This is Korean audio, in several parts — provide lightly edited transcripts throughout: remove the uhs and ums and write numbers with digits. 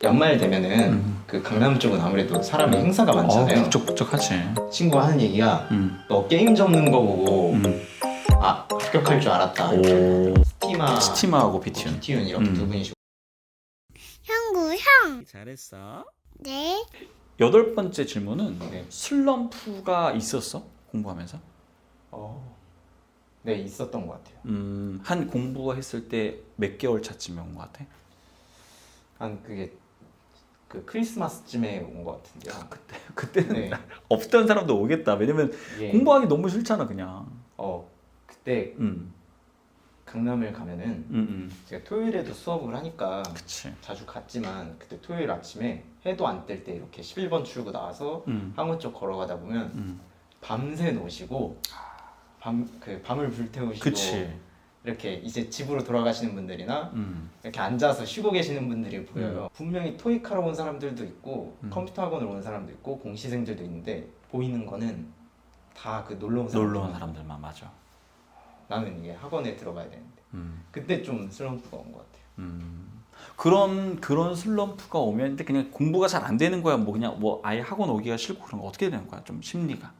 연말 되면은 그 강남 쪽은 아무래도 사람이 행사가 많잖아요. 북적북적하지. 친구가 하는 얘기가 음. 너 게임 접는 거 보고 음. 아 합격할 줄 알았다. 오. 스티마하고 비티윤. 비티윤 이렇게 두 분이시고. 형구 형. 잘했어. 네. 8번째 질문은 네. 슬럼프가 있었어? 공부하면서? 네 있었던 것 같아요. 한 공부했을 때 몇 개월 차쯤에 온 것 같아? 한 그게 그 크리스마스쯤에 온 것 같은데요. 그때는 네. 없던 사람도 오겠다. 왜냐면 이게 공부하기 너무 싫잖아 그냥. 그때 음. 강남을 가면은 제가 토요일에도 수업을 하니까 그치. 자주 갔지만 그때 토요일 아침에 해도 안 뜰 때 이렇게 11번 출구 나와서 항우 쪽 걸어가다 보면 밤새 노시고 밤을 불태우시고 그치. 이렇게 이제 집으로 돌아가시는 분들이나 이렇게 앉아서 쉬고 계시는 분들이 보여요. 분명히 토익하러 온 사람들도 있고 컴퓨터 학원을 온 사람도 있고 공시생들도 있는데 보이는 거는 다 그 놀러 온 사람들만 맞아. 나는 이게 학원에 들어가야 되는데 그때 좀 슬럼프가 온 것 같아요. 그런 슬럼프가 오면 근데 그냥 공부가 잘 안 되는 거야? 뭐 그냥 뭐 아예 학원 오기가 싫고 그런 거 어떻게 되는 거야? 좀 심리가.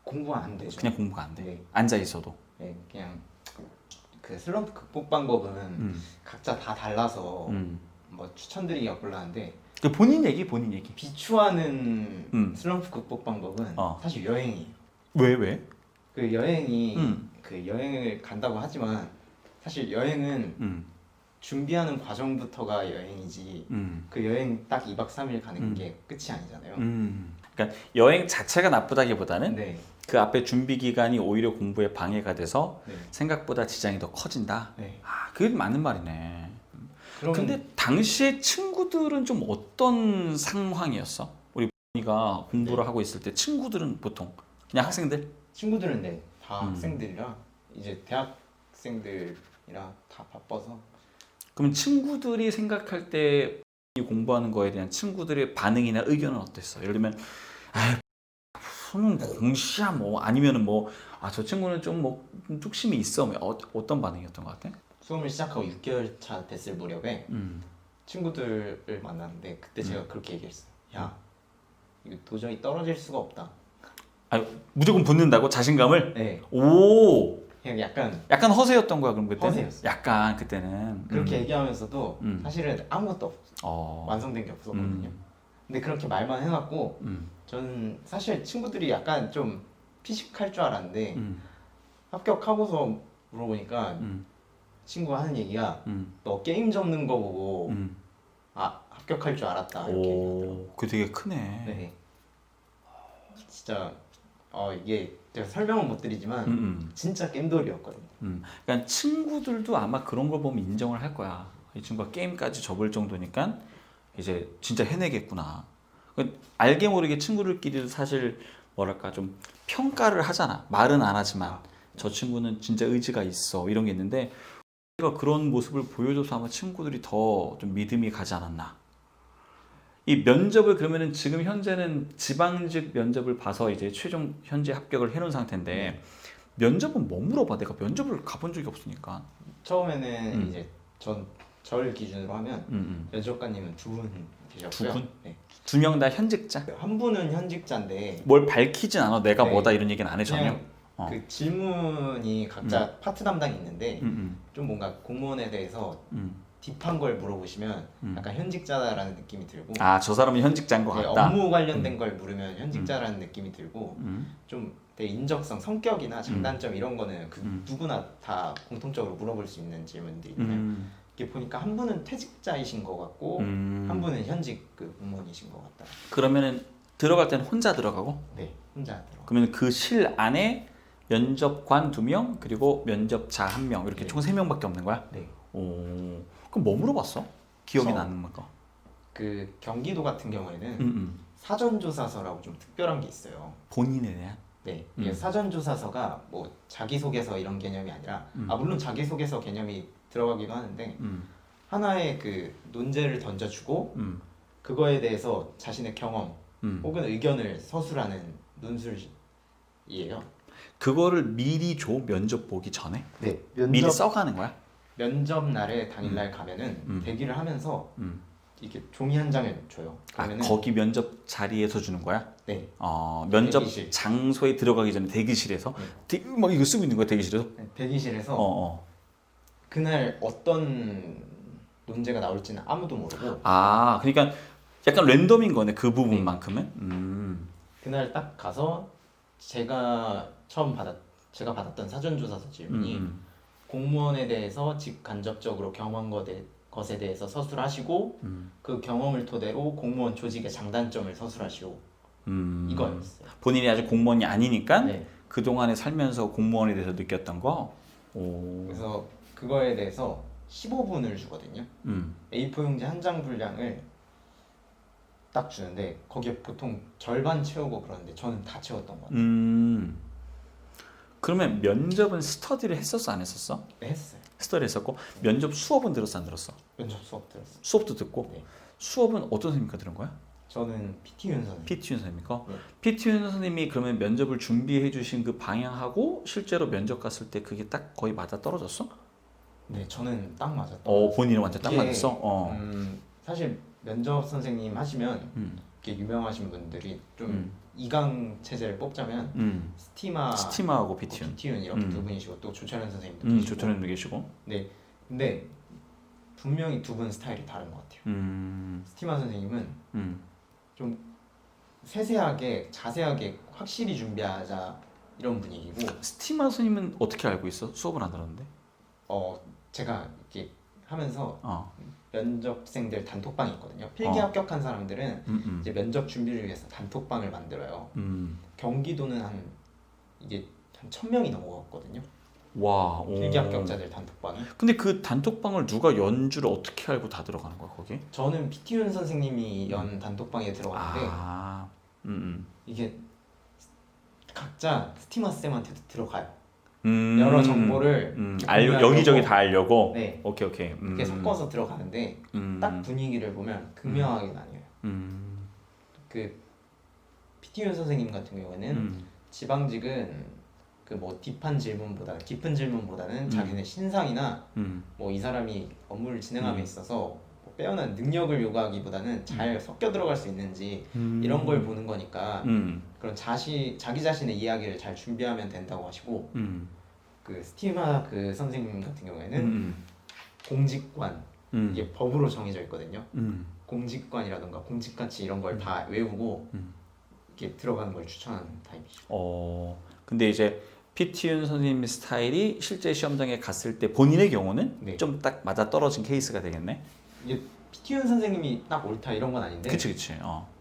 공부가 안 되죠. 그냥 공부가 안 돼. 네. 앉아 있어도. 네, 그냥 그 슬럼프 극복 방법은 각자 다 달라서 뭐 추천드리기가 곤란한데 그 본인 얘기. 비추하는 슬럼프 극복 방법은 사실 여행이에요. 왜? 그 여행이 그 여행을 간다고 하지만 사실 여행은 준비하는 과정부터가 여행이지 그 여행 딱 2박 3일 가는 게 끝이 아니잖아요. 그러니까 여행 자체가 나쁘다기보다는 네. 그 앞에 준비 기간이 오히려 공부에 방해가 돼서 네. 생각보다 지장이 더 커진다. 네. 그게 맞는 말이네. 그러면 근데 당시에 친구들은 좀 어떤 상황이었어? 우리 가 공부를 하고 있을 때 친구들은 보통 그냥 학생들? 친구들은 네, 다 학생들이라 이제 대학생들이라 다 바빠서 그럼 친구들이 생각할 때 공부하는 거에 대한 친구들의 반응이나 의견은 어땠어? 예를 들면 무슨 공시야 뭐 아니면은 뭐 저 친구는 좀 뭐 뚝심이 있어 어떤 반응이었던 것 같아? 수험을 시작하고 6개월 차 됐을 무렵에 친구들을 만났는데 그때 제가 그렇게 얘기했어요. 야, 이거 도저히 떨어질 수가 없다. 무조건 붙는다고 자신감을? 네, 오, 그냥 약간 약간 허세였던 거야 그럼 그때는? 허세였어. 약간 그때는 그렇게 얘기하면서도 음. 사실은 아무것도 완성된 게 없었거든요. 근데 그렇게 말만 해놨고 저는 사실 친구들이 약간 좀 피식할 줄 알았는데 합격하고서 물어보니까 친구가 하는 얘기가 너 게임 접는 거 보고 합격할 줄 알았다 이렇게 얘기하더라고요. 그게 되게 크네. 네. 진짜 이게 제가 설명은 못 드리지만 진짜 겜돌이었거든요. 그러니까 친구들도 아마 그런 걸 보면 인정을 할 거야. 이 친구가 게임까지 접을 정도니까 이제 진짜 해내겠구나. 알게 모르게 친구들끼리도 사실 뭐랄까 좀 평가를 하잖아. 말은 안 하지만 저 친구는 진짜 의지가 있어 이런 게 있는데 우리가 그런 모습을 보여줘서 아마 친구들이 더 좀 믿음이 가지 않았나. 이 면접을 그러면은 지금 현재는 지방직 면접을 봐서 이제 최종 현재 합격을 해놓은 상태인데 면접은 뭐 물어봐? 내가 면접을 가본 적이 없으니까. 처음에는 이제 저를 기준으로 하면 면접관님은 두 분 계셨고요. 두 분? 네. 2명 다 현직자? 한 분은 현직자인데 뭘 밝히진 않아. 내가 네. 뭐다 이런 얘기는 안 해 전혀. 그냥 그 질문이 각자 파트 담당이 있는데 좀 뭔가 공무원에 대해서 딥한 걸 물어보시면 약간 현직자라는 느낌이 들고 저 사람은 현직자인 것 네, 같다. 업무 관련된 걸 물으면 현직자라는 느낌이 들고 좀 되게 인적성, 성격이나 장단점 이런 거는 그 누구나 다 공통적으로 물어볼 수 있는 질문들이잖아요. 이게 보니까 한 분은 퇴직자이신 것 같고 한 분은 현직 그 공무원이신 것 같다. 그러면은 들어갈 때는 혼자 들어가고? 네, 혼자 들어. 그러면 그 실 안에 면접관 2명 그리고 면접자 1명 이렇게 네. 총 3명밖에 없는 거야? 네. 오, 그럼 뭐 물어봤어? 기억이 그래서 나는 거. 그 경기도 같은 경우에는 사전조사서라고 좀 특별한 게 있어요. 본인에 대한? 네, 이게 사전조사서가 뭐 자기소개서 이런 개념이 아니라 물론 자기소개서 개념이 들어가기도 하는데 하나의 그 논제를 던져주고 그거에 대해서 자신의 경험 혹은 의견을 서술하는 논술이에요. 그거를 미리 줘 면접 보기 전에? 네, 미리 써가는 거야? 면접 날에 당일날 가면은 대기를 하면서 이렇게 종이 한 장을 줘요. 그러면은 거기 면접 자리에서 주는 거야? 네. 면접 대기실. 장소에 들어가기 전에 대기실에서 막 이거 쓰고 있는 거야 대기실에서? 대기실에서 그날 어떤 논제가 나올지는 아무도 모르고 그러니까 약간 랜덤인 거네 그 부분만큼은. 그날 딱 가서 제가 받았던 사전조사서 질문이 공무원에 대해서 직간접적으로 경험한 것에 대해서 서술하시고 그 경험을 토대로 공무원 조직의 장단점을 서술하시오. 이거였어요. 본인이 아직 공무원이 아니니까 네. 그 동안에 살면서 공무원에 대해서 느꼈던 거. 그래서 그거에 대해서 15분을 주거든요. A4 용지 한 장 분량을 딱 주는데 거기에 보통 절반 채우고 그러는데 저는 다 채웠던 것 같아요. 그러면 면접은 스터디를 했었어 안 했었어? 네, 했어요. 스터디 했었고 면접 수업은 들었어 안 들었어? 면접 수업 들었어요. 수업도 듣고 네. 수업은 어떤 선생님과 들은 거야? 저는 PT윤 선생님. PT윤 선생님과? 네. PT윤 선생님이 그러면 면접을 준비해 주신 그 방향하고 실제로 면접 갔을 때 그게 딱 거의 맞아 떨어졌어? 네, 저는 딱 맞았던. 본인은 완전 딱 이게, 맞았어? 사실 면접 선생님 하시면 이렇게 유명하신 분들이 좀 이강 체제를 뽑자면 스티마하고 PT윤. PT윤 이렇게 두 분이시고 또 조철현 선생님도 계시고. 조철현도 계시고. 네, 근데 분명히 두 분 스타일이 다른 것 같아요. 스티마 선생님은 좀 세세하게 자세하게 확실히 준비하자 이런 분위기고 스티마 선생님은 어떻게 알고 있어? 수업은 안 들었는데. 제가 이렇게 하면서 어. 면접생들 단톡방이 있거든요. 필기 합격한 사람들은 이제 면접 준비를 위해서 단톡방을 만들어요. 경기도는 이게 한 1000명이 넘어갔거든요. 와. 필기 합격자들 단톡방이. 근데 그 단톡방을 누가 연주를 어떻게 알고 다 들어가는 거야 거기? 저는 PT윤 선생님이 연 단톡방에 들어갔는데 이게 각자 스티마 쌤한테도 들어가요. 여러 정보를 여기저기 다 알려고. 네. 오케이. 이렇게 섞어서 들어가는데 딱 분위기를 보면 극명하게 나뉘어요. 그 PT윤 선생님 같은 경우에는 지방직은 그 뭐 딥한 질문보다 깊은 질문보다는 자기네 신상이나 뭐 이 사람이 업무를 진행함에 있어서 뭐 빼어난 능력을 요구하기보다는 잘 섞여 들어갈 수 있는지 이런 걸 보는 거니까 그런 자기 자신의 이야기를 잘 준비하면 된다고 하시고 그 스티마 그 선생님 같은 경우에는 공직관 이게 법으로 정해져 있거든요. 공직관이라던가 공직가치 이런 걸 다 외우고 이렇게 들어가는 걸 추천하는 타입이죠. 근데 이제 PT윤 선생님 스타일이 실제 시험장에 갔을 때 본인의 경우는 네. 좀 딱 맞아 떨어진 케이스가 되겠네. 이게 PT윤 선생님이 딱 옳다 이런 건 아닌데 그치.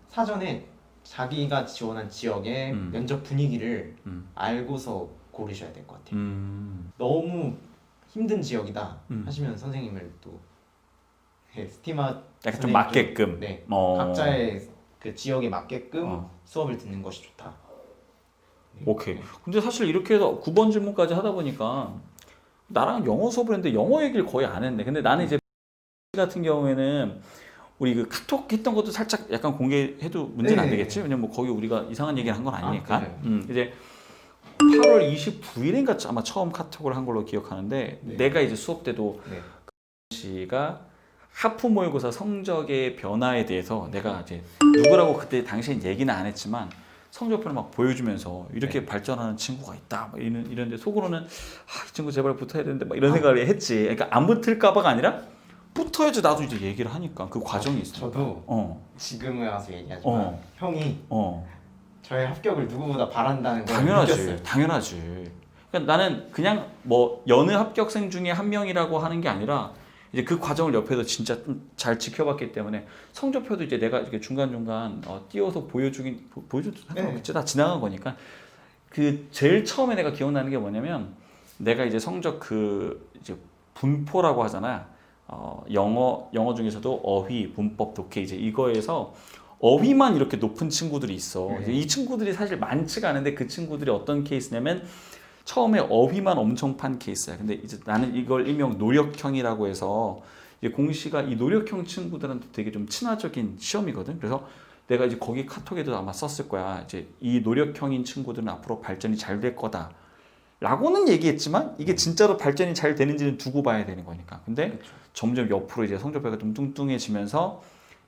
사전에 자기가 지원한 지역의 면접 분위기를 알고서 고르셔야 될 것 같아요. 너무 힘든 지역이다 하시면 선생님을 또 스티마 약간 좀 맞게끔. 각자의 그 지역에 맞게끔 수업을 듣는 것이 좋다. 오케이. 근데 사실 이렇게 해서 9번 질문까지 하다 보니까 나랑 영어 수업을 했는데 영어 얘기를 거의 안 했네. 근데 나는 이제 같은 경우에는 우리 그 카톡 했던 것도 살짝 약간 공개해도 문제는 안 되겠지? 왜냐면 뭐 거기 우리가 이상한 얘기를 한 건 아니니까. 이제 8월 29일인가 아마 처음 카톡을 한 걸로 기억하는데 내가 이제 수업 때도 씨가 하프 모의고사 성적의 변화에 대해서 내가 이제 누구라고 그때 당시엔 얘기는 안 했지만 성적표를 막 보여주면서 이렇게 발전하는 친구가 있다 막 이런데 속으로는 이 친구 제발 붙어야 되는데 막 이런 생각을 했지. 그러니까 안 붙을까봐가 아니라 붙어야지 나도 이제 얘기를 하니까 그 과정이 있으니까. 저도 지금에 와서 얘기하지만 형이 저의 합격을 누구보다 바란다는 걸 느꼈어요. 당연하지. 그러니까 나는 그냥 뭐 여느 합격생 중에 한 명이라고 하는 게 아니라 이제 그 과정을 옆에서 진짜 좀 잘 지켜봤기 때문에 성적표도 이제 내가 이렇게 중간중간 띄워서 보여줘도 상관없겠지. 다 지나간 거니까. 그 제일 처음에 내가 기억나는 게 뭐냐면 내가 이제 성적 그 이제 분포라고 하잖아. 영어 중에서도 어휘, 문법, 독해 이제 이거에서 어휘만 이렇게 높은 친구들이 있어. 이제 이 친구들이 사실 많지가 않은데 그 친구들이 어떤 케이스냐면 처음에 어휘만 엄청 판 케이스야. 근데 이제 나는 이걸 일명 노력형이라고 해서 이제 공시가 이 노력형 친구들한테 되게 좀 친화적인 시험이거든. 그래서 내가 이제 거기 카톡에도 아마 썼을 거야. 이제 이 노력형인 친구들은 앞으로 발전이 잘 될 거다라고 라고는 얘기했지만 이게 진짜로 발전이 잘 되는지는 두고 봐야 되는 거니까. 근데 그렇죠. 점점 옆으로 이제 성적표가 좀 뚱뚱해지면서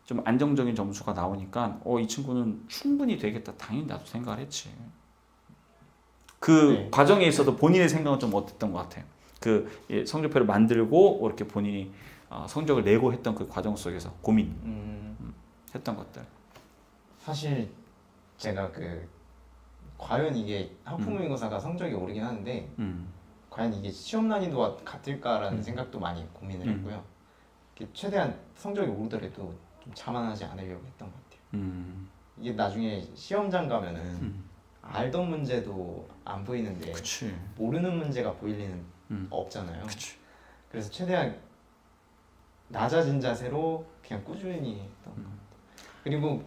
좀 안정적인 점수가 나오니까 이 친구는 충분히 되겠다. 당연히 나도 생각을 했지. 그 네. 과정에 있어도 본인의 생각은 좀 어땠던 것 같아요. 그 성적표를 만들고 이렇게 본인이 성적을 내고 했던 그 과정 속에서 고민 했던 것들. 사실 제가 과연 이게 학부모의고사가 성적이 오르긴 하는데 과연 이게 시험 난이도와 같을까라는 생각도 많이 고민을 했고요. 이게 최대한 성적이 오르더라도 좀 자만하지 않으려고 했던 것 같아요. 이게 나중에 시험장 가면은 알던 문제도 안 보이는데 그치. 모르는 문제가 보일 리는 없잖아요. 그치. 그래서 최대한 낮아진 자세로 그냥 꾸준히 했던 것 같아요. 그리고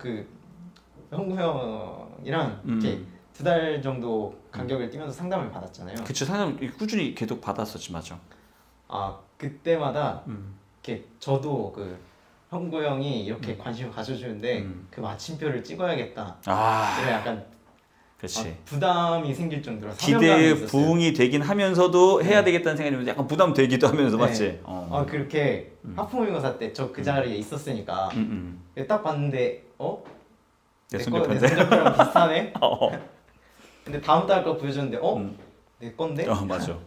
형구 형이랑 이렇게 2달 정도 간격을 띄면서 상담을 받았잖아요. 그치. 상담 꾸준히 계속 받았었지, 맞아. 그때마다 이렇게 저도 형구 형이 이렇게 관심을 가져주는데 그 마침표를 찍어야겠다. 그래 약간 그렇지. 부담이 생길 정도로 사명감이 기대에 있었어요. 부응이 되긴 하면서도 해야 되겠다는 생각이 들면서 약간 부담되기도 하면서 네. 맞지? 그렇게 학부모의고사 때 저 그 자리에 있었으니까 딱 봤는데 내 내 성적표인데? 성적표랑 비슷하네? 근데 다음 달 거 보여줬는데 내 건데? 맞아.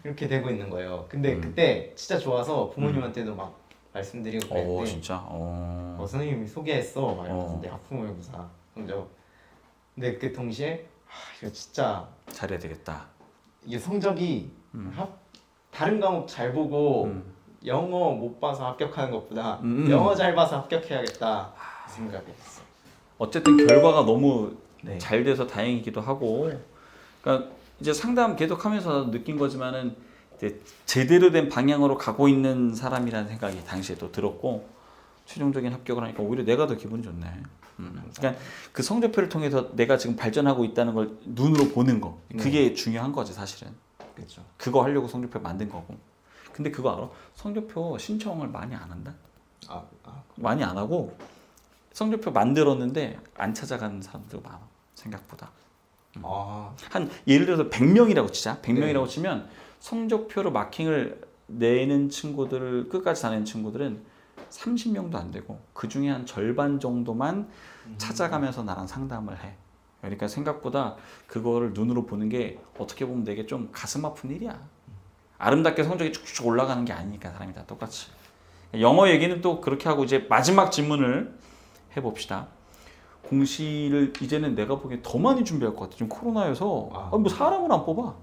이렇게 되고 있는 거예요. 근데 그때 진짜 좋아서 부모님한테도 막 말씀드리고 그랬는데 진짜? 선생님이 소개했어 막 이러는데 학부모의고사 성적. 근데 그 동시에 이거 진짜 잘해야 되겠다. 이게 성적이 다른 과목 잘 보고 영어 못 봐서 합격하는 것보다 영어 잘 봐서 합격해야겠다 생각을 했어. 어쨌든 결과가 너무 네. 잘 돼서 다행이기도 하고, 그러니까 이제 상담 계속하면서 느낀 거지만은 이제 제대로 된 방향으로 가고 있는 사람이라는 생각이 당시에 또 들었고, 최종적인 합격을 하니까 오히려 내가 더 기분이 좋네. 그러니까 그 성적표를 통해서 내가 지금 발전하고 있다는 걸 눈으로 보는 거, 그게 중요한 거지 사실은. 그렇죠. 그거 하려고 성적표 만든 거고. 근데 그거 알아? 성적표 신청을 많이 안 한다? 많이 안 하고 성적표 만들었는데 안 찾아가는 사람들 많아, 생각보다. 한 예를 들어서 100명이라고 치자. 100명이라고 치면 성적표로 마킹을 내는 친구들을 끝까지 다니는 친구들은 30명도 안 되고 그 중에 한 절반 정도만 찾아가면서 나랑 상담을 해. 그러니까 생각보다 그거를 눈으로 보는 게 어떻게 보면 되게 좀 가슴 아픈 일이야. 아름답게 성적이 쭉쭉 올라가는 게 아니니까 사람이 다 똑같이. 영어 얘기는 또 그렇게 하고 이제 마지막 질문을 해봅시다. 공시를 이제는 내가 보기엔 더 많이 준비할 것 같아. 지금 코로나여서 뭐 사람을 안 뽑아.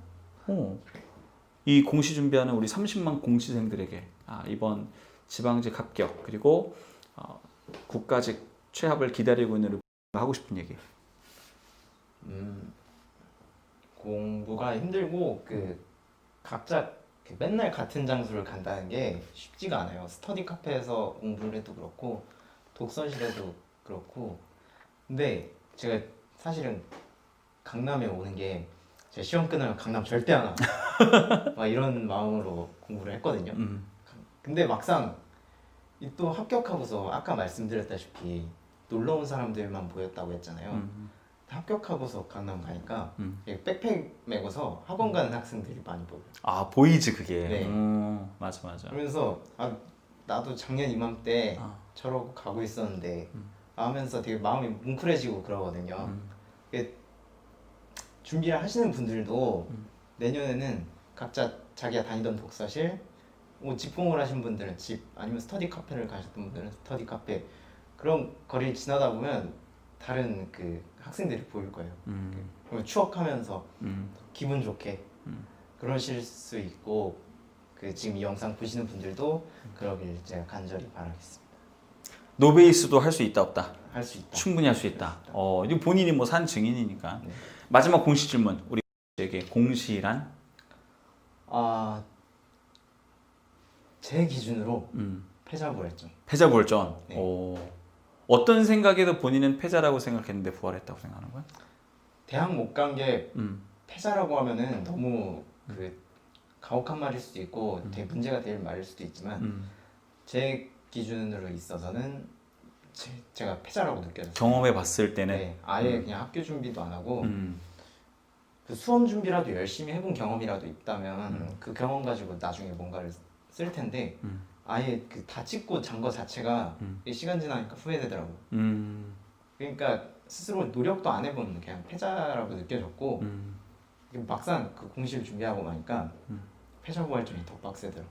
이 공시 준비하는 우리 30만 공시생들에게 이번 지방직 합격 그리고 국가직 취합을 기다리고 있는 하고 싶은 얘기. 공부가 힘들고 각자 맨날 같은 장소를 간다는 게 쉽지가 않아요. 스터디 카페에서 공부를 해도 그렇고 독서실에도 그렇고. 근데 제가 사실은 강남에 오는 게 제가 시험 끝나면 강남 절대 안 와. 막 이런 마음으로 공부를 했거든요. 근데 막상 또 합격하고서 아까 말씀드렸다시피 놀러 온 사람들만 보였다고 했잖아요. 합격하고서 강남 가니까 백팩 메고서 학원 가는 학생들이 많이 보여요. 보이지 그게. 네. 맞아. 그러면서 나도 작년 이맘때 저러고 가고 있었는데 하면서 되게 마음이 뭉클해지고 그러거든요. 준비를 하시는 분들도 내년에는 각자 자기가 다니던 독서실, 뭐 직봉을 하신 분들은 집, 아니면 스터디 카페를 가셨던 분들은 스터디 카페, 그런 거리를 지나다 보면 다른 학생들이 보일 거예요. 그리고 추억하면서 기분 좋게 그러실 수 있고, 지금 이 영상 보시는 분들도 그러길 제가 간절히 바라겠습니다. 노베이스도 할 수 있다 없다? 할 수 있다. 충분히 할 수 있다. 이거 본인이 뭐 산 증인이니까. 네. 마지막 공시 질문. 우리에게 공시란? 제 기준으로 패자부활전. 패자부활전. 네. 어떤 생각에도 본인은 패자라고 생각했는데 부활했다고 생각하는 거야? 대학 못 간 게 패자라고 하면은 너무 가혹한 말일 수도 있고 되게 문제가 될 말일 수도 있지만 제 기준으로 있어서는 제가 패자라고 느껴졌어요. 경험해 봤을 때는 네, 아예 그냥 학교 준비도 안 하고 그 수험 준비라도 열심히 해본 경험이라도 있다면 그 경험 가지고 나중에 뭔가를 쓸 텐데 아예 그 다 찍고 잔 거 자체가 이 시간 지나니까 후회되더라고. 그러니까 스스로 노력도 안 해본 그냥 패자라고 느껴졌고 막상 그 공시를 준비하고 나니까 패자부활전이 더 빡세더라고.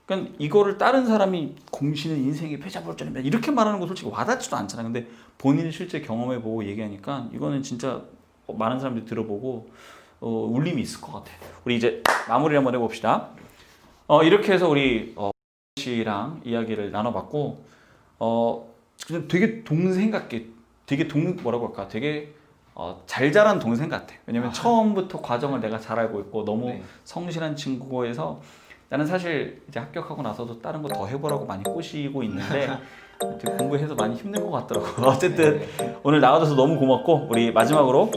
그러니까 이거를 다른 사람이 공시는 인생의 패자부활전이다 이렇게 말하는 거 솔직히 와닿지도 않잖아. 근데 본인이 실제 경험해보고 얘기하니까 이거는 진짜 많은 사람들이 들어보고 울림이 있을 것 같아. 우리 이제 마무리 한번 해봅시다. 이렇게 해서 우리 씨랑 이야기를 나눠봤고 그냥 되게 동생 같게 되게 뭐라고 할까 되게 잘 자란 동생 같아. 왜냐면 처음부터 과정을 내가 잘 알고 있고 너무 네. 성실한 친구에서 나는 사실 이제 합격하고 나서도 다른 거 더 해보라고 많이 꼬시고 있는데 이제 공부해서 많이 힘든 것 같더라고. 어쨌든 오늘 나와줘서 너무 고맙고 우리 마지막으로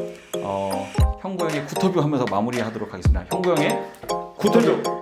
형구 형의 구터뷰 하면서 마무리하도록 하겠습니다. 형구 형의 구터뷰.